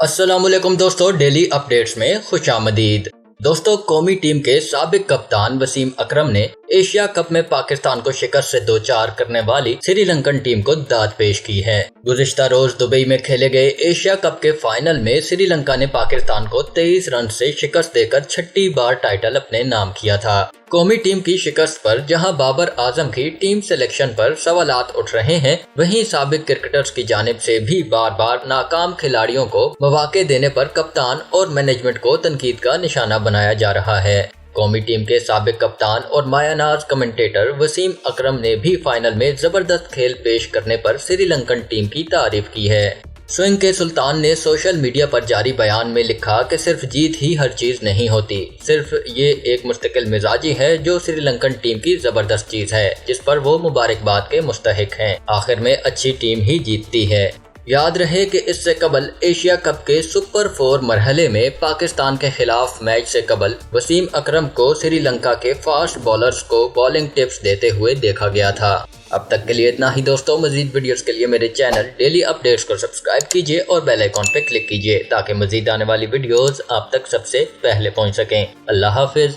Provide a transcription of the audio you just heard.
अस्सलामुअलैकुम दोस्तों, daily updates में खुशामदीद। दोस्तों, कौमी टीम के साबिक कप्तान वसीम अकरम ने एशिया कप में पाकिस्तान को शिकस्त से 2-4 करने वाली श्रीलंकन टीम को दाद पेश की है। गुज़िश्ता रोज दुबई में खेले गए एशिया कप के फाइनल में श्रीलंका ने पाकिस्तान को 23 रन से शिकस्त देकर छठी बार टाइटल अपने नाम किया था। कौमी टीम की शिकस्त पर जहां बाबर आजम की टीम सिलेक्शन पर सवालात उठ रहे हैं, वहीं साबिक क्रिकेटर्स की जानिब से भी बार बार नाकाम खिलाड़ियों को मौके देने पर कप्तान और मैनेजमेंट को तनकीद का निशाना बनाया जा रहा है। कौमी टीम के साबिक कप्तान और मायानाज कमेंटेटर वसीम अकरम ने भी फाइनल में जबरदस्त खेल पेश करने पर श्रीलंकन टीम की तारीफ की है। स्विंग के सुल्तान ने सोशल मीडिया पर जारी बयान में लिखा कि सिर्फ जीत ही हर चीज नहीं होती, सिर्फ ये एक मुस्तकिल मिजाजी है जो श्रीलंकन टीम की जबरदस्त चीज है, जिस पर वो मुबारकबाद के मुस्तहिक हैं। आखिर में अच्छी टीम ही जीतती है। याद रहे कि इससे कबल एशिया कप के सुपर 4 मरहले में पाकिस्तान के खिलाफ मैच से कबल वसीम अकरम को श्रीलंका के फास्ट बॉलर्स को बॉलिंग टिप्स देते हुए देखा गया था। अब तक के लिए इतना ही दोस्तों। मजीद वीडियोस के लिए मेरे चैनल डेली अपडेट्स को सब्सक्राइब कीजिए और बेल आइकॉन पे क्लिक कीजिए ताकि मजीद आने वाली वीडियोस आप तक सबसे पहले पहुंच सकें। अल्लाह हाफिज।